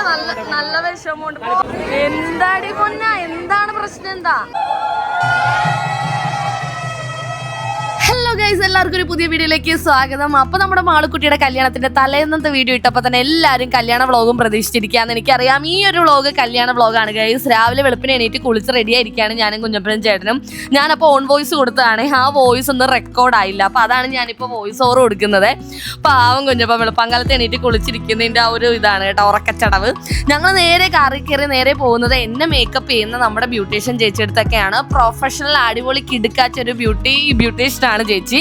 നല്ല വിഷമമുണ്ട്. എന്താടി പൊന്ന, എന്താണ് പ്രശ്നം? എന്താ? ഹലോ ഗൈസ്, എല്ലാവർക്കും ഒരു പുതിയ വീഡിയോയിലേക്ക് സ്വാഗതം. അപ്പൊ നമ്മുടെ മാളുക്കുട്ടിയുടെ കല്യാണത്തിന്റെ തലേന്നത്തെ വീഡിയോ ഇട്ടപ്പോൾ തന്നെ എല്ലാവരും കല്യാണ വ്ളോഗും പ്രതീക്ഷിച്ചിരിക്കുകയെന്ന് എനിക്കറിയാം. ഈ ഒരു വ്ളോഗ് കല്യാണ വ്ളോഗാണ് ഗൈസ്. രാവിലെ വെളുപ്പിനെ എണീറ്റ് കുളിച്ച് റെഡി ആയിരിക്കുകയാണ് ഞാനും കുഞ്ഞപ്പനും ചേട്ടനും. ഞാനപ്പോൾ ഓൺ വോയിസ് കൊടുത്തതാണ്. ആ വോയിസ് ഒന്നും റെക്കോർഡ് ആയില്ല. അപ്പൊ അതാണ് ഞാനിപ്പോൾ വോയിസ് ഓവർ കൊടുക്കുന്നത്. പാവം കുഞ്ഞപ്പം വെളുപ്പങ്കാലത്ത് എണീറ്റ് കുളിച്ചിരിക്കുന്നതിന്റെ ആ ഒരു ഇതാണ് കേട്ടോ, ഉറക്കച്ചടവ്. ഞങ്ങൾ നേരെ കാറിൽ കയറി നേരെ പോകുന്നത് എന്നെ മേക്കപ്പ് ചെയ്യുന്ന നമ്മുടെ ബ്യൂട്ടീഷ്യൻ ചേച്ചിയെടുത്തൊക്കെയാണ്. പ്രൊഫഷണൽ അടിപൊളി കിടുക്കാച്ച ഒരു ബ്യൂട്ടീഷ്യൻ ആണ് ചേച്ചി.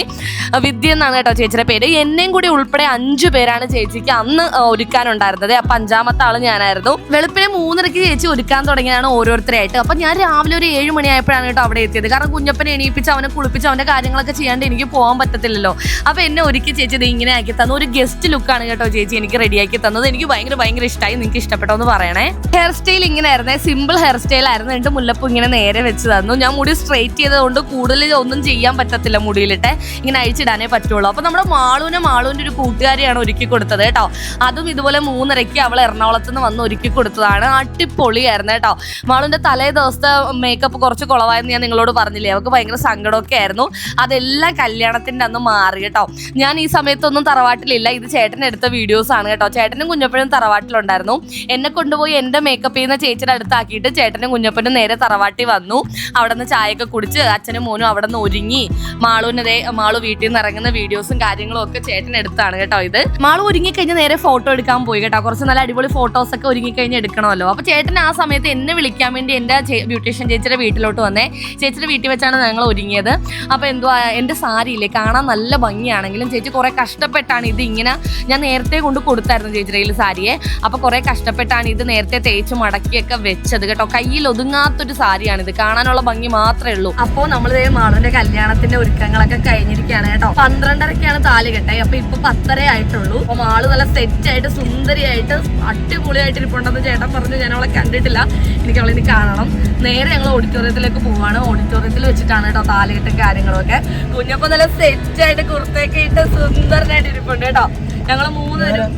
വിദ്യ എന്നാണ് കേട്ടോ ചേച്ചിയുടെ പേര്. എന്നെയും കൂടി ഉൾപ്പെടെ 5 പേരാണ് ചേച്ചിക്ക് അന്ന് ഒരുക്കാനുണ്ടായിരുന്നത്. അപ്പൊ 5ാമത്തെ ആള് ഞാനായിരുന്നു. വെളുപ്പിനെ 3:30 ചേച്ചി ഒരുക്കാൻ തുടങ്ങിയതാണ് ഓരോരുത്തരായിട്ട്. അപ്പൊ ഞാൻ രാവിലെ ഒരു 7 മണിയായപ്പോഴാണ് കേട്ടോ അവിടെ എത്തിയത്. കാരണം കുഞ്ഞപ്പനെ എണീപ്പിച്ച് അവനെ കുളിപ്പിച്ച് അവന്റെ കാര്യങ്ങളൊക്കെ ചെയ്യാണ്ട് എനിക്ക് പോകാൻ പറ്റത്തില്ലല്ലോ. അപ്പൊ എന്നെ ഒരുക്കി ചേച്ചി ഇത് ഇങ്ങനെ ആക്കി തന്നു. ഒരു ഗസ്റ്റ് ലുക്കാണ് കേട്ടോ ചേച്ചി എനിക്ക് റെഡിയാക്കി തന്നത്. എനിക്ക് ഭയങ്കര ഇഷ്ടമായി. നിങ്ങൾക്ക് ഇഷ്ടപ്പെട്ടോ എന്ന് പറയണേ. ഹെയർ സ്റ്റൈൽ ഇങ്ങനെ ആയിരുന്നേ, സിമ്പിൾ ഹെയർ സ്റ്റൈൽ ആയിരുന്നു. എന്നിട്ട് മുല്ലപ്പൂ ഇങ്ങനെ നേരെ വെച്ച് തന്നു. ഞാൻ മുടി സ്ട്രെയിറ്റ് ചെയ്തതുകൊണ്ട് കൂടുതൽ ഒന്നും ചെയ്യാൻ പറ്റത്തില്ല, മുടിയിലിട്ട് ഇങ്ങനെ അഴിച്ചിടാനേ പറ്റുള്ളൂ. അപ്പൊ നമ്മുടെ മാളുവിന്റെ ഒരു കൂട്ടുകാരിയാണ് ഒരുക്കി കൊടുത്തത് കേട്ടോ. അതും ഇതുപോലെ 3:30 അവൾ എറണാകുളത്ത് നിന്ന് വന്ന് ഒരുക്കി കൊടുത്തതാണ്. അടിപൊളിയായിരുന്നു കേട്ടോ. മാളുവിന്റെ തലേ ദിവസത്തെ മേക്കപ്പ് കുറച്ച് കുളവായെന്ന് ഞാൻ നിങ്ങളോട് പറഞ്ഞില്ലേ. അവൾക്ക് ഭയങ്കര സങ്കടമൊക്കെ ആയിരുന്നു. അതെല്ലാം കല്യാണത്തിന്റെ അന്ന് മാറി കേട്ടോ. ഞാൻ ഈ സമയത്തൊന്നും തറവാട്ടിലില്ല. ഇത് ചേട്ടൻ എടുത്ത വീഡിയോസ് ആണ് കേട്ടോ. ചേട്ടനും കുഞ്ഞപ്പനും തറവാട്ടിലുണ്ടായിരുന്നു. എന്നെ കൊണ്ടുപോയി എന്റെ മേക്കപ്പ് ചെയ്യുന്ന ചേച്ചിയുടെ അടുത്താക്കിയിട്ട് ചേട്ടനും കുഞ്ഞപ്പനും നേരെ തറവാട്ടി വന്നു. അവിടെ നിന്ന് ചായയൊക്കെ കുടിച്ച് അച്ഛനും മോനും അവിടെ നിന്ന് ഒരുങ്ങി. മാളു വീട്ടിൽ നിന്ന് ഇറങ്ങുന്ന വീഡിയോസും കാര്യങ്ങളും ഒക്കെ ചേട്ടൻ എടുത്താണ് കേട്ടോ. ഇത് മാളു ഒരുങ്ങിക്കഴിഞ്ഞ് നേരെ ഫോട്ടോ എടുക്കാൻ പോയി കേട്ടോ. കുറച്ച് നല്ല അടിപൊളി ഫോട്ടോസ് ഒക്കെ ഒരുങ്ങിക്കഴിഞ്ഞ് എടുക്കണമല്ലോ. അപ്പൊ ചേട്ടൻ ആ സമയത്ത് എന്നെ വിളിക്കാൻ വേണ്ടി എന്റെ ബ്യൂട്ടീഷ്യൻ ചേച്ചിയുടെ വീട്ടിലോട്ട് വന്നേ. ചേച്ചിയുടെ വീട്ടിൽ വെച്ചാണ് ഞങ്ങൾ ഒരുങ്ങിയത്. അപ്പൊ എന്തുവാ, എന്റെ സാരിയില്ലേ കാണാൻ നല്ല ഭംഗിയാണെങ്കിലും ചേച്ചി കുറെ കഷ്ടപ്പെട്ടാണ് ഇത് ഇങ്ങനെ, ഞാൻ നേരത്തെ കൊണ്ട് കൊടുത്തായിരുന്നു ചേച്ചിയുടെ കയ്യിൽ സാരിയെ. അപ്പൊ കുറെ കഷ്ടപ്പെട്ടാണ് ഇത് നേരത്തെ തേച്ച് മടക്കിയൊക്കെ വെച്ചത് കേട്ടോ. കയ്യിൽ ഒതുങ്ങാത്തൊരു സാരിയാണിത്, കാണാനുള്ള ഭംഗി മാത്രമേ ഉള്ളൂ. അപ്പോൾ നമ്മളിതേ മാളുവിന്റെ കല്യാണത്തിന്റെ ഒരുക്കങ്ങളൊക്കെ കഴിഞ്ഞിരിക്കുകയാണ് കേട്ടോ. 12:30 താലി കെട്ടെ. അപ്പൊ ഇപ്പൊ 10:30 ആയിട്ടുള്ളൂ. അപ്പൊ മാള് നല്ല സെറ്റ് ആയിട്ട് സുന്ദരിയായിട്ട് അടിപൊളിയായിട്ട് ഇരിപ്പുണ്ടെന്ന് ചേട്ടൻ പറഞ്ഞു. ഞാൻ അവളെ കണ്ടിട്ടില്ല, എനിക്ക് അവളെ ഇനി കാണണം. നേരെ ഞങ്ങൾ ഓഡിറ്റോറിയത്തിലേക്ക് പോവാണ്. ഓഡിറ്റോറിയത്തിൽ വെച്ചിട്ടാണ് കേട്ടോ താലികെട്ടും കാര്യങ്ങളൊക്കെ. കുഞ്ഞപ്പോ നല്ല സെറ്റ് ആയിട്ട് കുർത്തയൊക്കെ ഇട്ട് സുന്ദരനായിട്ട് ഇരിപ്പുണ്ട് കേട്ടോ. ഞങ്ങള് 3 പേരും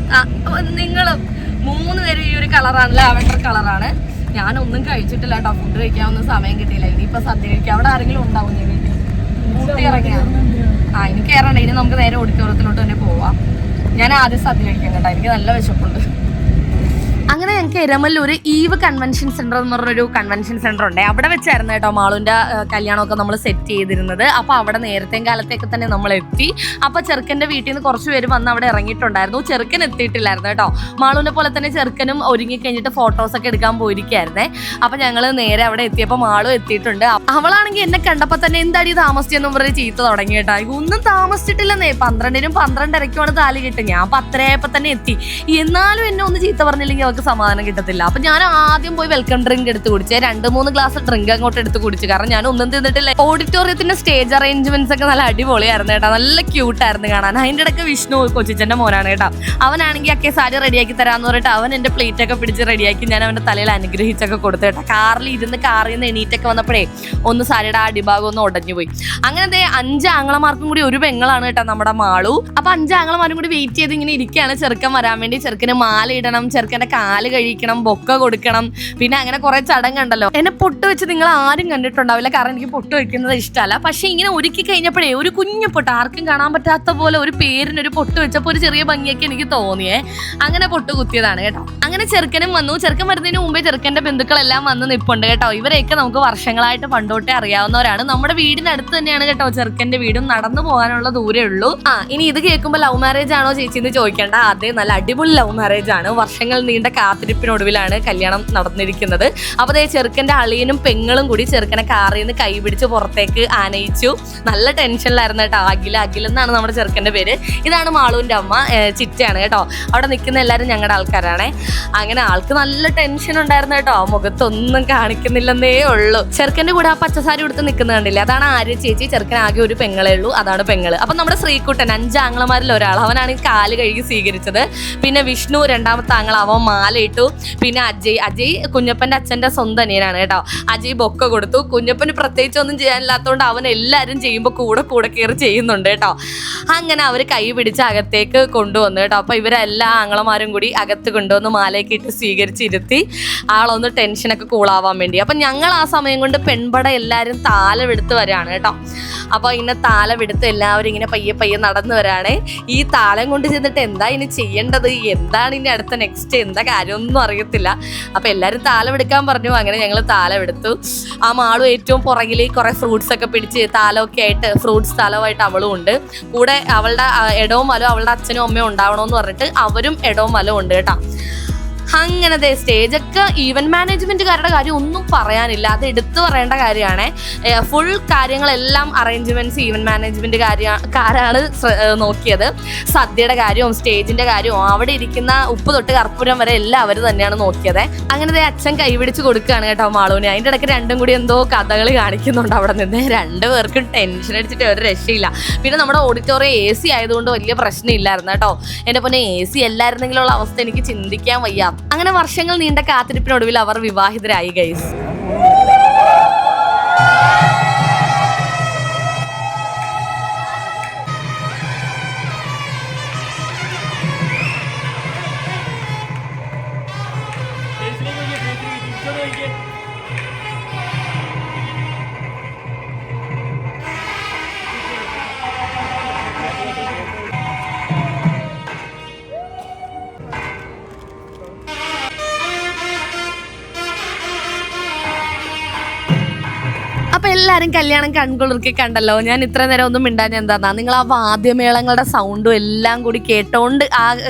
നിങ്ങളും 3 പേരും ഈ ഒരു കളറാണ്, ലാവൻഡർ കളറാണ്. ഞാനൊന്നും കഴിച്ചിട്ടില്ല കേട്ടോ. ഫുഡ് കഴിക്കാനൊന്നും സമയം കിട്ടിയില്ല. ഇനിയിപ്പോ സദ്യ കഴിക്കാം. അവിടെ ആരെങ്കിലും ഉണ്ടാവും ഞാൻ വീട്ടിൽ കൂട്ടി ഇറങ്ങിയാണ്. ഇനി കയറണ്ട. ഇനി നമുക്ക് നേരെ ഓഡിറ്റോറിയത്തിലോട്ട് തന്നെ പോവാം. ഞാൻ ആദ്യം സദ്യ കഴിക്കാം കേട്ടോ. എനിക്ക് നല്ല വിശപ്പുണ്ട്. അങ്ങനെ ഞങ്ങൾക്ക് എരമല്ലൂർ ഈവ് കൺവെൻഷൻ സെന്റർ എന്ന് പറഞ്ഞൊരു കൺവെൻഷൻ സെന്റർ ഉണ്ട്. അവിടെ വെച്ചായിരുന്നു കേട്ടോ മാളുവിന്റെ കല്യാണമൊക്കെ നമ്മൾ സെറ്റ് ചെയ്തിരുന്നത്. അപ്പൊ അവിടെ നേരത്തെയും കാലത്തേക്ക് തന്നെ നമ്മൾ എത്തി. അപ്പൊ ചെറുക്കന്റെ വീട്ടിൽ നിന്ന് കുറച്ച് പേര് വന്ന് അവിടെ ഇറങ്ങിയിട്ടുണ്ടായിരുന്നു. ചെറുക്കൻ എത്തിയിട്ടില്ലായിരുന്നു കേട്ടോ. മാളുവിനെ പോലെ തന്നെ ചെറുക്കനും ഒരുങ്ങി കഴിഞ്ഞിട്ട് ഫോട്ടോസ് ഒക്കെ എടുക്കാൻ പോയിരിക്കായിരുന്നേ. അപ്പൊ ഞങ്ങൾ നേരെ അവിടെ എത്തിയപ്പോൾ മാളു എത്തിയിട്ടുണ്ട്. അവളാണെങ്കിൽ എന്നെ കണ്ടപ്പോ തന്നെ എന്താടി താമസിച്ചെന്നും പറഞ്ഞ് ചീത്ത തുടങ്ങി കേട്ടോ. ഒന്നും താമസിച്ചിട്ടില്ലെന്നേ. 12-നും 12:30 താലി കിട്ടും. ഞാൻ 10:30 തന്നെ എത്തി. എന്നാലും എന്നെ ഒന്ന് ചീത്ത പറഞ്ഞില്ലെങ്കിൽ അവർക്ക് സമാധാനം കിട്ടത്തില്ല. അപ്പൊ ഞാൻ ആദ്യം പോയി വെൽക്കം ഡ്രിങ്ക് എടുത്ത് കുടിച്ചേ. 2-3 ഗ്ലാസ് ഡ്രിങ്ക് അങ്ങോട്ട് എടുത്ത് കുടിച്ചു. കാരണം ഞാൻ ഒന്നും തിന്നിട്ടില്ല. ഓഡിറ്റോറിയത്തിന്റെ സ്റ്റേജ് അറേഞ്ച്മെന്റ്സ് ഒക്കെ നല്ല അടിപൊളിയായിരുന്നു കേട്ടോ. നല്ല ക്യൂട്ടായിരുന്നു കാണാൻ. അതിന്റെ ഇടയ്ക്ക് വിഷ്ണു കൊച്ചിച്ചന്റെ മോനാണ് കേട്ടോ. അവനാണെങ്കിൽ ഒക്കെ സാരി റെഡിയാക്കി തരാന്ന് പറഞ്ഞിട്ട് അവൻ എന്റെ പ്ലേറ്റ് ഒക്കെ പിടിച്ച് റെഡിയാക്കി ഞാൻ അവന്റെ തലയിൽ അനുഗ്രഹിച്ചൊക്കെ കൊടുത്തു കേട്ടോ. കാറിൽ നിന്ന് എണീറ്റൊക്കെ വന്നപ്പോഴേ ഒന്ന് സാരിയുടെ ആ അടിഭാഗം ഒന്ന് ഉടഞ്ഞു പോയി. അങ്ങനെ 5 ആങ്ങളമാർക്കും കൂടി ഒരു പെങ്ങളാണ് കേട്ടോ നമ്മുടെ മാളു. അപ്പൊ 5 ആങ്ങളമാരും കൂടി വെയിറ്റ് ചെയ്ത് ഇങ്ങനെ ഇരിക്കുകയാണ് ചെറുക്കൻ വരാൻ വേണ്ടി. ചെറുക്കന് മാല ഇടണം, ചെറുക്കന്റെ കാല് കഴിക്കണം, ബൊക്ക കൊടുക്കണം, പിന്നെ അങ്ങനെ കുറെ ചടങ്ങുണ്ടല്ലോ. എന്നെ പൊട്ട് വെച്ച് നിങ്ങൾ ആരും കണ്ടിട്ടുണ്ടാവില്ല, കാരണം എനിക്ക് പൊട്ട് വെക്കുന്നത് ഇഷ്ടമല്ല. പക്ഷെ ഇങ്ങനെ ഒരുക്കി കഴിഞ്ഞപ്പോഴേ ഒരു കുഞ്ഞു പൊട്ട്, ആർക്കും കാണാൻ പറ്റാത്ത പോലെ ഒരു പേരിനൊരു പൊട്ട് വെച്ചപ്പോൾ ഒരു ചെറിയ ഭംഗിയൊക്കെ എനിക്ക് തോന്നിയേ. അങ്ങനെ പൊട്ട് കുത്തിയതാണ് കേട്ടോ. അങ്ങനെ ചെറുക്കനും വന്നു. ചെറുക്കൻ വരുന്നതിന് മുമ്പേ ചെറുക്കന്റെ ബന്ധുക്കളെല്ലാം വന്ന് നിൽപ്പുണ്ട് കേട്ടോ. ഇവരെയൊക്കെ നമുക്ക് വർഷങ്ങളായിട്ട് പണ്ടോട്ടേ അറിയാവുന്നവരാണ്. നമ്മുടെ വീടിനടുത്ത് തന്നെയാണ് കേട്ടോ ചെറുക്കന്റെ വീടും. നടന്നു പോകാനുള്ള ദൂരേ ഉള്ളൂ. ഇനി ഇത് കേൾക്കുമ്പോൾ ലവ് മാരേജ് ആണോ ചേച്ചി എന്ന് ചോദിക്കേണ്ട. അതേ, നല്ല അടിപൊളി ലവ് മാരേജ് ആണ്. വർഷങ്ങൾ നീണ്ട കാത്തിരിപ്പിനൊടുവിലാണ് കല്യാണം നടന്നിരിക്കുന്നത്. അപ്പൊ ചെറുക്കന്റെ അളിയനും പെങ്ങളും കൂടി ചെറുക്കനെ കാറിൽ നിന്ന് കൈ പിടിച്ച് പുറത്തേക്ക് ആനയിച്ചു. നല്ല ടെൻഷനിലായിരുന്നു കേട്ടോ. അഖിൽ എന്നാണ് നമ്മുടെ ചെറുക്കന്റെ പേര്. ഇതാണ് മാളുവിന്റെ അമ്മ, ചിറ്റയാണ് കേട്ടോ. അവിടെ നിൽക്കുന്ന എല്ലാവരും ഞങ്ങളുടെ ആൾക്കാരാണേ. അങ്ങനെ ആൾക്ക് നല്ല ടെൻഷൻ ഉണ്ടായിരുന്നു കേട്ടോ. മുഖത്തൊന്നും കാണിക്കുന്നില്ലെന്നേ ഉള്ളൂ. ചെറുക്കന്റെ കൂടെ ആ പച്ചസാരി കൊടുത്ത് നിൽക്കുന്ന കണ്ടില്ലേ, അതാണ് ആര്യ ചേച്ചി. ചെറുക്കൻ ആകെ ഒരു പെങ്ങളേ ഉള്ളൂ, അതാണ് പെങ്ങള്. അപ്പൊ നമ്മുടെ ശ്രീകുട്ടൻ 5 ആങ്ങളമാരിൽ ഒരാൾ, അവനാണ് ഈ കാല് കഴുകി സ്വീകരിച്ചത്. പിന്നെ വിഷ്ണു 2ാമത്തെ ആങ്ങൾ, അവൻ മാല ഇട്ടു. കൊടുത്തു. പിന്നെ അജയ് കുഞ്ഞപ്പൻ്റെ അച്ഛൻ്റെ സ്വന്തം അനിയനാണ് കേട്ടോ. അജയ് ബൊക്ക കൊടുത്തു. കുഞ്ഞപ്പന് പ്രത്യേകിച്ച് ഒന്നും ചെയ്യാനില്ലാത്തതുകൊണ്ട് അവൻ എല്ലാവരും ചെയ്യുമ്പോൾ കൂടെ കയറി ചെയ്യുന്നുണ്ട് കേട്ടോ. അങ്ങനെ അവർ കൈ പിടിച്ച് അകത്തേക്ക് കൊണ്ടുവന്നു കേട്ടോ. അപ്പോൾ ഇവരെല്ലാ ആങ്ങളമാരും കൂടി അകത്ത് കൊണ്ടുവന്ന് മാലയൊക്കെ ഇട്ട് സ്വീകരിച്ചിരുത്തി ആളൊന്ന് ടെൻഷനൊക്കെ കൂളാവാൻ വേണ്ടി. അപ്പം ഞങ്ങൾ ആ സമയം കൊണ്ട് പെൺപട എല്ലാവരും താലമെടുത്ത് വരാണ് കേട്ടോ. അപ്പോൾ ഇങ്ങനെ താലമെടുത്ത് എല്ലാവരും ഇങ്ങനെ പയ്യെ നടന്നു വരാണ്. ഈ താലം കൊണ്ട് ചെന്നിട്ട് എന്താ ഇനി ചെയ്യേണ്ടത്, എന്താണ് ഇനി അടുത്ത നെക്സ്റ്റ് എന്താ കാര്യമൊന്നും അറിയത്തില്ല. അപ്പോൾ എല്ലാവരും താലമെടുക്കാൻ പറഞ്ഞു. അങ്ങനെ ഞങ്ങൾ താലമെടുത്തു. ആ മാളും ഏറ്റവും പുറകിൽ കുറേ ഫ്രൂട്ട്സ് ഒക്കെ പിടിച്ച് താലമൊക്കെ ആയിട്ട് ഫ്രൂട്ട്സ് താലമായിട്ട് അവളും ഉണ്ട്. കൂടെ അവളുടെ ഇടവും വലവും അവളുടെ അച്ഛനും അമ്മയും ഉണ്ടാവണമെന്ന് പറഞ്ഞിട്ട് അവരും ഇടവും വലവും ഉണ്ട് കേട്ടോ. അങ്ങനത്തെ സ്റ്റേജൊക്കെ ഈവന്റ് മാനേജ്മെന്റുകാരുടെ കാര്യം ഒന്നും പറയാനില്ല, അത് എടുത്തു പറയേണ്ട കാര്യമാണ്. ഫുൾ കാര്യങ്ങളെല്ലാം അറേഞ്ച്മെന്റ്സ് ഈവന്റ് മാനേജ്മെന്റുകാരാണ് നോക്കിയത്. സദ്യയുടെ കാര്യവും സ്റ്റേജിന്റെ കാര്യവും അവിടെ ഇരിക്കുന്ന ഉപ്പ് തൊട്ട് കർപ്പൂരം വരെ എല്ലാം അവർ തന്നെയാണ് നോക്കിയത്. അങ്ങനത്തെ അച്ഛൻ കൈപിടിച്ച് കൊടുക്കുകയാണ് കേട്ടോ മാളൂന്. അതിൻ്റെ ഇടയ്ക്ക് രണ്ടും കൂടി എന്തോ കഥകൾ കാണിക്കുന്നുണ്ട് അവിടെ നിന്ന്. രണ്ടുപേർക്കും ടെൻഷൻ അടിച്ചിട്ട് ഒരു രക്ഷയില്ല. പിന്നെ നമ്മുടെ ഓഡിറ്റോറിയം AC ആയതുകൊണ്ട് വലിയ പ്രശ്നമില്ലായിരുന്നു കേട്ടോ. എൻ്റെ പൊന്നെ AC എല്ലായിരുന്നെങ്കിലുള്ള അവസ്ഥ എനിക്ക് ചിന്തിക്കാൻ വയ്യ. അങ്ങനെ വർഷങ്ങൾ നീണ്ട കാത്തിരിപ്പിനൊടുവിൽ അവർ വിവാഹിതരായി ഗൈസ്. അപ്പൊ എല്ലാരും കല്യാണം കൺകുളിർക്കി കണ്ടല്ലോ. ഞാൻ ഇത്ര നേരം ഒന്നും മിണ്ടാൻ എന്താ, നിങ്ങൾ ആ വാദ്യമേളങ്ങളുടെ സൗണ്ടും എല്ലാം കൂടി കേട്ടോണ്ട് ആ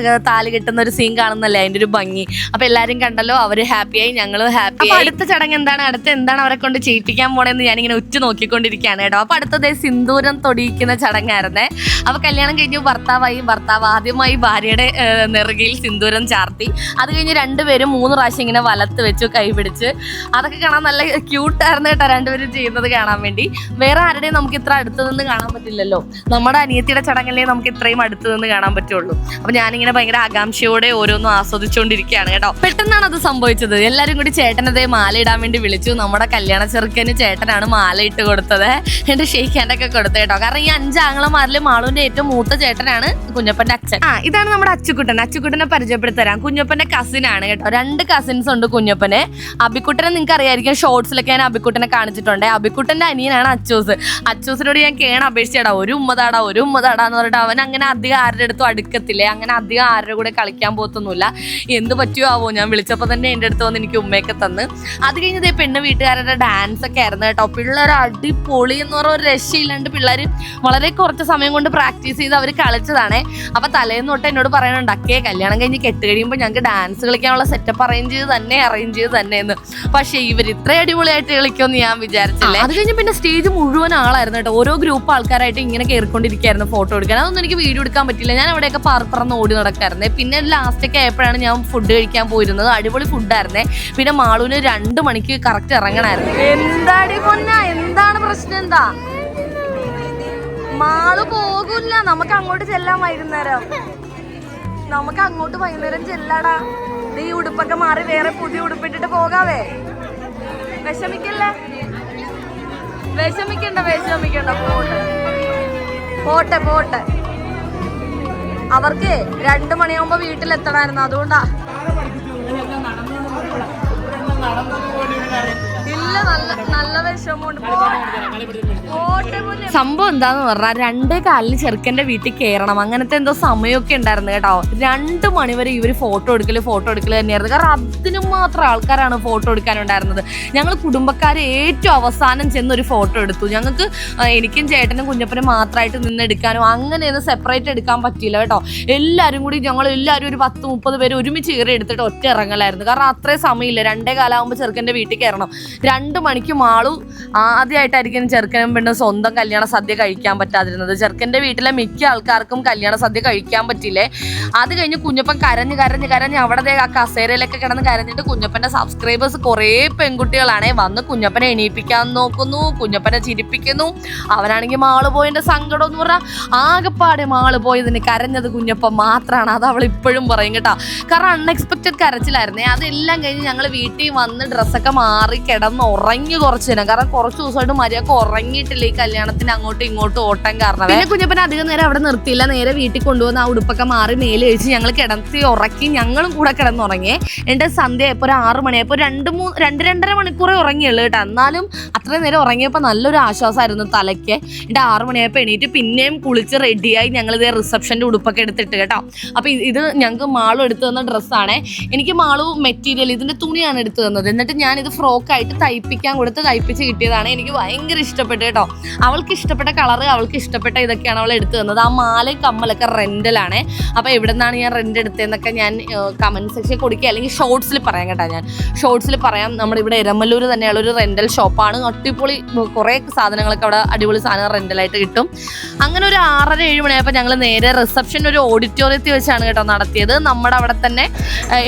താലി കെട്ടുന്ന ഒരു സീൻ കാണുന്നല്ലേ അതിന്റെ ഒരു ഭംഗി. അപ്പൊ എല്ലാരും കണ്ടല്ലോ, അവര് ഹാപ്പിയായി, ഞങ്ങളും ഹാപ്പി. അടുത്ത ചടങ്ങ് എന്താണ്, എന്താണ് അവരെ കൊണ്ട് ചെയ്യിപ്പിക്കാൻ പോണെന്ന് ഞാനിങ്ങനെ ഉറ്റു നോക്കിക്കൊണ്ടിരിക്കുകയാണ് കേട്ടോ. അപ്പൊ അടുത്തത് സിന്ദൂരം തൊടിയിക്കുന്ന ചടങ്ങായിരുന്നേ. അപ്പൊ കല്യാണം കഴിഞ്ഞു, ഭർത്താവ് ആദ്യമായി ഭാര്യയുടെ നെറുകയിൽ സിന്ദൂരം ചാർത്തി. അത് കഴിഞ്ഞ് രണ്ടുപേരും 3 പ്രാവശ്യം ഇങ്ങനെ വലത്ത് വെച്ചു കൈ പിടിച്ച്. അതൊക്കെ കാണാൻ നല്ല ക്യൂട്ടായിരുന്നു കേട്ടോ രണ്ടുപേരും ചെയ്യുന്നത് കാണാൻ വേണ്ടി. വേറെ ആരുടെയും നമുക്ക് ഇത്ര അടുത്ത് നിന്ന് കാണാൻ പറ്റില്ലല്ലോ. നമ്മുടെ അനിയത്തിയുടെ ചടങ്ങല്ലേ നമുക്ക് ഇത്രയും അടുത്ത് നിന്ന് കാണാൻ പറ്റുള്ളൂ. അപ്പൊ ഞാനിങ്ങനെ ഭയങ്കര ആകാംക്ഷയോടെ ഓരോന്നും ആസ്വദിച്ചുകൊണ്ടിരിക്കുകയാണ് കേട്ടോ. പെട്ടെന്നാണ് അത് സംഭവിച്ചത്. എല്ലാവരും കൂടി ചേട്ടനതേ മാല ഇടാൻ വേണ്ടി വിളിച്ചു. നമ്മുടെ കല്യാണ ചെറുക്കന് ചേട്ടനാണ് മാല ഇട്ട് കൊടുത്തത്. എന്റെ ഷെയ്ക്ക് ഹാൻഡൊക്കെ കൊടുത്തത് കേട്ടോ. കാരണം ഈ 5 ആങ്ങളമാരിൽ മാളുവിന്റെ ഏറ്റവും മൂത്ത ചേട്ടനാണ് കുഞ്ഞപ്പന്റെ അച്ഛൻ. ഇതാണ് നമ്മുടെ അച്ചുക്കുട്ടനെ പരിചയപ്പെടുത്തരാം. കുഞ്ഞപ്പന്റെ കസിൻ ആണ് കേട്ടോ. 2 കസിൻസ് ഉണ്ട് കുഞ്ഞപ്പന്. അബിക്കുട്ടനെ നിങ്ങൾക്ക് അറിയായിരിക്കും, ഷോർട്സിലൊക്കെ ഞാൻ അബിക്കുട്ടനെ കാണിച്ചിട്ടുണ്ട്. അബിക്കുട്ടന്റെ അനിയനാണ് അച്ചൂസിനോട് ഞാൻ അപേക്ഷിച്ചടാ ഒരു ഉമ്മതാടാന്ന് പറഞ്ഞിട്ട് അവൻ അങ്ങനെ അധികം ആരുടെ അടുത്തും അടുക്കത്തില്ലേ, അങ്ങനെ അധികം ആരുടെ കൂടെ കളിക്കാൻ പോത്തൊന്നുമില്ല. എന്ത് പറ്റുമോ ആവോ, ഞാൻ വിളിച്ചപ്പോൾ തന്നെ എൻ്റെ അടുത്ത് വന്ന് എനിക്ക് ഉമ്മയൊക്കെ തന്ന്. അത് കഴിഞ്ഞത് പെണ്ണ് വീട്ടുകാരുടെ ഡാൻസ് ഒക്കെ ആയിരുന്നു കേട്ടോ. പിള്ളേർ അടിപൊളി എന്ന് പറഞ്ഞ ഒരു രക്ഷയില്ലാണ്ട് പിള്ളേർ വളരെ കുറച്ച് സമയം കൊണ്ട് പ്രാക്ടീസ് ചെയ്ത് അവർ കളിച്ചതാണേ. അപ്പൊ തലേന്ന് തൊട്ട് എന്നോട് പറയാനുണ്ട്, അക്കേ കല്യാണം കഴിഞ്ഞ് കെട്ട് കഴിയുമ്പോൾ ഞങ്ങൾക്ക് ഡാൻസ് കളിക്കാനുള്ള സെറ്റപ്പ് അറേഞ്ച് ചെയ്ത് തന്നെ എന്ന്. പക്ഷേ ഇവർ ഇത്ര അടിപൊളിയായിട്ട് കളിക്കുമെന്ന് ഞാൻ വിചാരിച്ചില്ലേ. അത് കഴിഞ്ഞ് പിന്നെ സ്റ്റേജ് മുഴുവൻ ആളായിരുന്നു കേട്ടോ. ഓരോ ഗ്രൂപ്പ് ആൾക്കാരായിട്ട് ഇങ്ങനെ കയറിക്കൊണ്ടിരിക്കുകയായിരുന്നു ഫോട്ടോ എടുക്കാൻ. അതൊന്നും എനിക്ക് വീഡിയോ എടുക്കാൻ പറ്റില്ല. ഞാൻ അവിടെയൊക്കെ പറന്ന് ഓടി നടക്കായിരുന്നേ. പിന്നെ ലാസ്റ്റൊക്കെ ആയപ്പോഴാണ് ഞാൻ ഫുഡ് കഴിക്കാൻ പോയിരുന്നത്. അടിപൊളി ഫുഡായിരുന്നേ. പിന്നെ മാളൂന് 2 മണിക്ക് കറക്റ്റ് ഇറങ്ങണായിരുന്നു. എന്താണ് പ്രശ്നം, എന്താ മാള് പോകൂല്ല, നമുക്ക് അങ്ങോട്ട് ചെല്ലാൻ വൈകുന്നേരം. ചെല്ലാടാ. ഈ ഉടുപ്പൊക്കെ മാറി വേറെ പുതിയ ഉടുപ്പിട്ടിട്ട് പോകാവേ. വിഷമിക്കണ്ട പോട്ടെ. അവർക്ക് 2 മണിയാകുമ്പോ വീട്ടിലെത്തണായിരുന്നു, അതുകൊണ്ടാ. ഇല്ല, നല്ല വിഷമമുണ്ട്. സംഭവം എന്താന്ന് പറഞ്ഞാൽ 2 കാലിന് ചെറുക്കന്റെ വീട്ടിൽ കയറണം, അങ്ങനത്തെ എന്തോ സമയമൊക്കെ ഉണ്ടായിരുന്നു കേട്ടോ. 2 മണിവരെ ഇവര് ഫോട്ടോ എടുക്കല് തന്നെയായിരുന്നു. കാരണം അതിന് മാത്രം ആൾക്കാരാണ് ഫോട്ടോ എടുക്കാനുണ്ടായിരുന്നത്. ഞങ്ങൾ കുടുംബക്കാരെ ഏറ്റവും അവസാനം ചെന്നൊരു ഫോട്ടോ എടുത്തു. ഞങ്ങൾക്ക് എനിക്കും ചേട്ടനും കുഞ്ഞപ്പനും മാത്രമായിട്ട് നിന്നെടുക്കാനോ അങ്ങനെയൊന്നും സെപ്പറേറ്റ് എടുക്കാൻ പറ്റിയില്ല കേട്ടോ. എല്ലാവരും കൂടി ഞങ്ങളെല്ലാവരും ഒരു 10-30 പേര് ഒരുമിച്ച് കയറി എടുത്തിട്ട് ഒറ്റ ഇറങ്ങലായിരുന്നു. കാരണം അത്രയും സമയമില്ല. 2 കാലാകുമ്പോൾ ചെറുക്കൻ്റെ വീട്ടിൽ കയറണം. 2 മണിക്ക് മാളു ആദ്യമായിട്ടായിരിക്കും ചെറുക്കനും പെണ്ണും സ്വന്തം കല്യാണ സദ്യ കഴിക്കാൻ പറ്റാതിരുന്നത്. ചെറുക്കൻ്റെ വീട്ടിലെ മിക്ക ആൾക്കാർക്കും കല്യാണ സദ്യ കഴിക്കാൻ പറ്റില്ലേ. അത് കഴിഞ്ഞ് കുഞ്ഞപ്പൻ കരഞ്ഞ് അവിടെ ആ കസേരയിലൊക്കെ കിടന്ന് കരഞ്ഞിട്ട് കുഞ്ഞപ്പൻ്റെ സബ്സ്ക്രൈബേഴ്സ് കുറേ പെൺകുട്ടികളാണേ വന്ന് കുഞ്ഞപ്പനെ എണീപ്പിക്കാൻ നോക്കുന്നു, കുഞ്ഞപ്പനെ ചിരിപ്പിക്കുന്നു. അവനാണെങ്കിൽ മാള് പോയതിൻ്റെ സങ്കടം എന്ന് പറഞ്ഞാൽ ആകെപ്പാടെ മാള് പോയതിന് കരഞ്ഞത് കുഞ്ഞപ്പൻ മാത്രമാണ്. അത് അവൾ ഇപ്പോഴും പറയും കേട്ടോ. കാരണം അൺഎക്സ്പെക്റ്റഡ് കരച്ചിലായിരുന്നേ. അതെല്ലാം കഴിഞ്ഞ് ഞങ്ങൾ വീട്ടിൽ വന്ന് ഡ്രസ്സൊക്കെ മാറി കിടന്ന് ഉറങ്ങി കുറച്ച് ദിനം. കാരണം കുറച്ച് ദിവസമായിട്ട് മര്യാദക്ക് ഉറങ്ങിയിട്ടില്ല ഈ കല്യാണത്തിന് അങ്ങോട്ടും ഇങ്ങോട്ടും ഓട്ടം കാരണം. പിന്നെ കുഞ്ഞപ്പൻ അധികം നേരം അവിടെ നിർത്തിയില്ല, നേരെ വീട്ടിൽ കൊണ്ടുവന്ന് ആ ഉടുപ്പൊക്കെ മാറി മേലെ കഴിച്ച് ഞങ്ങൾ കിടത്തി ഉറക്കി, ഞങ്ങളും കൂടെ കിടന്നുറങ്ങി. എൻ്റെ സന്ധ്യ ഇപ്പോൾ ഒരു 6 മണിയായപ്പോൾ 2-2.5 മണിക്കൂറേ ഉറങ്ങിയുള്ളൂ കേട്ടോ. എന്നാലും അത്രയും നേരം ഉറങ്ങിയപ്പോൾ നല്ലൊരു ആശ്വാസമായിരുന്നു തലയ്ക്ക്. എൻ്റെ 6 മണിയായപ്പോൾ എണീറ്റ് പിന്നെയും കുളിച്ച് റെഡിയായി ഞങ്ങളിതേ റിസപ്ഷൻ്റെ ഉടുപ്പൊക്കെ എടുത്തിട്ട് കേട്ടോ. അപ്പോൾ ഇത് ഞങ്ങൾക്ക് മാളു എടുത്തു തന്ന ഡ്രസ്സാണ്. എനിക്ക് മാളു മെറ്റീരിയൽ ഇതിൻ്റെ തുണിയാണ് എടുത്തു തന്നത്. എന്നിട്ട് ഞാനിത് ഫ്രോക്കായിട്ട് തയ്പ്പിക്കാൻ കൊടുത്ത് തയ്പ്പിച്ച് കിട്ടിയതാണ്. എനിക്ക് ഭയങ്കര ഇഷ്ടപ്പെട്ടു കേട്ടോ. അവൾക്ക് ഇഷ്ടപ്പെട്ട കളറ്, അവൾക്ക് ഇഷ്ടപ്പെട്ട ഇതൊക്കെയാണ് അവൾ എടുത്തു തന്നത്. ആ മാലയും കമ്മലൊക്കെ റെൻ്റലാണ്. അപ്പോൾ എവിടെ നിന്നാണ് ഞാൻ റെൻ്റ് എടുത്തതെന്നൊക്കെ ഞാൻ കമൻറ്റ് സെക്ഷനിൽ കൊടുക്കുക, അല്ലെങ്കിൽ ഷോർട്സിൽ പറയാം കേട്ടോ. ഞാൻ ഷോർട്സിൽ പറയാം. നമ്മുടെ ഇവിടെ എരമല്ലൂർ തന്നെയുള്ള ഒരു റെൻ്റൽ ഷോപ്പാണ്. അടിപൊളി കുറേ സാധനങ്ങളൊക്കെ അവിടെ അടിപൊളി സാധനം റെൻ്റലായിട്ട് കിട്ടും. അങ്ങനെ ഒരു 6-7 മണിയായപ്പോൾ ഞങ്ങൾ നേരെ റിസപ്ഷൻ ഒരു ഓഡിറ്റോറിയത്തിൽ വെച്ചാണ് കേട്ടോ നടത്തിയത്. നമ്മുടെ അവിടെ തന്നെ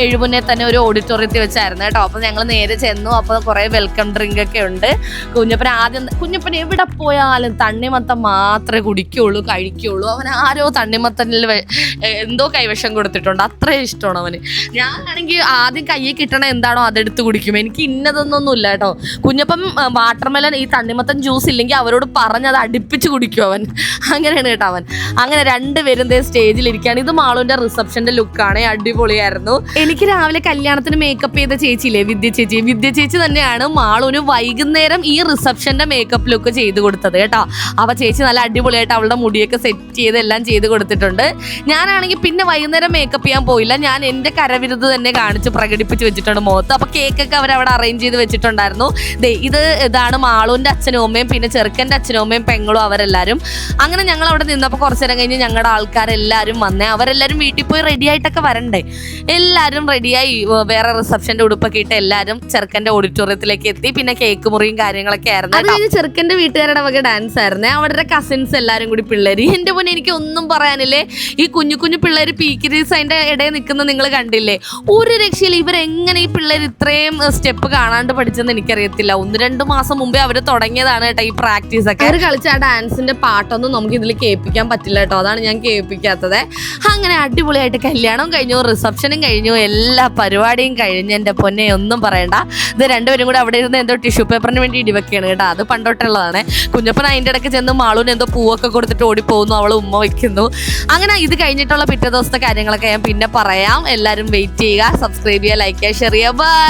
എഴുപുന്നേ തന്നെ ഒരു ഓഡിറ്റോറിയത്തിൽ വെച്ചായിരുന്നു കേട്ടോ. അപ്പോൾ ഞങ്ങൾ നേരെ ചെന്നു. അപ്പോൾ കുറേ വെൽക്കം ഡ്രിങ്ക് ഒക്കെ ഉണ്ട്. കുഞ്ഞപ്പൻ എവിടെ പോയാലും തണ്ണിമത്തം മാത്രമേ കുടിക്കുകയുള്ളൂ, കഴിക്കുകയുള്ളൂ. അവൻ ആരോ തണ്ണിമത്തനിൽ എന്തോ കൈവശം കൊടുത്തിട്ടുണ്ട്, അത്രയും ഇഷ്ടമാണ് അവന്. ഞാനാണെങ്കിൽ ആദ്യം കയ്യിൽ കിട്ടണ എന്താണോ അതെടുത്ത് കുടിക്കും. എനിക്ക് ഇന്നതൊന്നൊന്നുമില്ല കേട്ടോ. കുഞ്ഞപ്പൻ വാട്ടർമെലൻ ഈ തണ്ണിമത്തൻ ജ്യൂസ് ഇല്ലെങ്കിൽ അവരോട് പറഞ്ഞത് അടുപ്പിച്ച് കുടിക്കും അവൻ. അങ്ങനെയാണ് കേട്ടോ അവൻ. അങ്ങനെ രണ്ടുപേരും സ്റ്റേജിലിരിക്കുകയാണ്. ഇത് മാളുവിൻ്റെ റിസപ്ഷൻ്റെ ലുക്കാണ്, അടിപൊളിയായിരുന്നു. എനിക്ക് രാവിലെ കല്യാണത്തിന് മേക്കപ്പ് ചെയ്ത ചേച്ചിയില്ലേ, വിദ്യ ചേച്ചി തന്നെയാണ് മാളുവിന് വൈകുന്നേരം ഈ റിസപ്ഷൻ്റെ മേക്കപ്പ് ലുക്ക് ചെയ്ത് കൊടുത്തത് കേട്ടോ. അപ്പോൾ ചേച്ചി നല്ല അടിപൊളിയായിട്ട് അവളുടെ മുടിയൊക്കെ സെറ്റ് ചെയ്ത് എല്ലാം ചെയ്ത് കൊടുത്തിട്ടുണ്ട്. ഞാനാണെങ്കിൽ പിന്നെ വൈകുന്നേരം മേക്കപ്പ് ചെയ്യാൻ പോയില്ല. ഞാൻ എൻ്റെ കരവിരുത് തന്നെ കാണിച്ച് പ്രകടിപ്പിച്ച് വെച്ചിട്ടുണ്ട് മുഖത്ത്. അപ്പോൾ കേക്കൊക്കെ അവരവിടെ അറേഞ്ച് ചെയ്ത് വെച്ചിട്ടുണ്ടായിരുന്നു. ഇതാണ് മാളുവിൻ്റെ അച്ഛനും അമ്മയും, പിന്നെ ചെറുക്കൻ്റെ അച്ഛനും അമ്മയും പെങ്ങളും അവരെല്ലാവരും. അങ്ങനെ ഞങ്ങൾ അവിടെ നിന്നപ്പോൾ കുറച്ച് നേരം കഴിഞ്ഞ് ഞങ്ങളുടെ ആൾക്കാരെല്ലാവരും വന്നേ. അവരെല്ലാവരും വീട്ടിൽ പോയി റെഡി ആയിട്ടൊക്കെ വരണ്ടേ. എല്ലാവരും റെഡിയായി വേറെ റിസപ്ഷൻ്റെ ഉടുപ്പൊക്കെ ഇട്ട് എല്ലാവരും ചെറുക്കൻ്റെ ഓഡിറ്റോറിയത്തിലേക്ക് എത്തി. പിന്നെ കേക്ക് മുറിയും കാര്യങ്ങളൊക്കെ ആയിരുന്നു. അത് കഴിഞ്ഞ് ചെറുക്കൻ്റെ വീട്ടുകാരുടെ വക ഡാൻസ് ആയിരുന്നേ. അവരുടെ കസിൻസ് എല്ലാവരും കൂടി പിള്ളേർ. എൻ്റെ മുന്നേ എനിക്ക് ഒന്നും പറയാനില്ലേ. ഈ കുഞ്ഞു പിള്ളേർ പീക്കിരീസ് അതിൻ്റെ ഇടയിൽ നിൽക്കുന്നത് നിങ്ങൾ കണ്ടില്ലേ. ഒരു രക്ഷയില്ല. ഇവരെങ്ങനെ ഈ പിള്ളേർ ഇത്രയും സ്റ്റെപ്പ് കാണാണ്ട് പഠിച്ചെന്ന് എനിക്കറിയത്തില്ല. 1-2 മാസം മുമ്പേ അവർ തുടങ്ങിയതാണ് കേട്ടോ ഈ പ്രാക്ടീസ് ഒക്കെ. അവർ കളിച്ച ആ ഡാൻസിന്റെ പാട്ടൊന്നും നമുക്ക് ഇതിൽ കേൾപ്പിക്കാൻ പറ്റില്ല കേട്ടോ. അതാണ് ഞാൻ കേൾപ്പിക്കാത്തത്. അങ്ങനെ അടിപൊളിയായിട്ട് കല്യാണം കഴിഞ്ഞു, റിസപ്ഷനും കഴിഞ്ഞു, എല്ലാ പരിപാടിയും കഴിഞ്ഞ്. എൻ്റെ പൊന്നെ ഒന്നും പറയണ്ട. ഇത് രണ്ടുപേരും കൂടെ അവിടെ ഇരുന്ന് എന്തോ ടിഷ്യൂ പേപ്പറിന് വേണ്ടി ഇടിവെക്കുകയാണ് കേട്ടോ. അത് പണ്ടോട്ടുള്ളതാണ്. കുഞ്ഞപ്പൻ അതിൻ്റെ ഇടയ്ക്ക് ചെന്ന് മാളൂന് എന്തോ പൂവൊക്കെ കൊടുത്തിട്ട് ഓടിപ്പോകുന്നു, അവൾ ഉമ്മ വയ്ക്കുന്നു. അങ്ങനെ ഇത് കഴിഞ്ഞിട്ടുള്ള പിറ്റേ ദിവസത്തെ കാര്യങ്ങളൊക്കെ ഞാൻ പിന്നെ പറയാം. എല്ലാവരും വെയിറ്റ് ചെയ്യുക, സബ്സ്ക്രൈബ് ചെയ്യുക, ലൈക്ക് ചെയ്യുക, ഷെയർ ചെയ്യുക. ബൈ.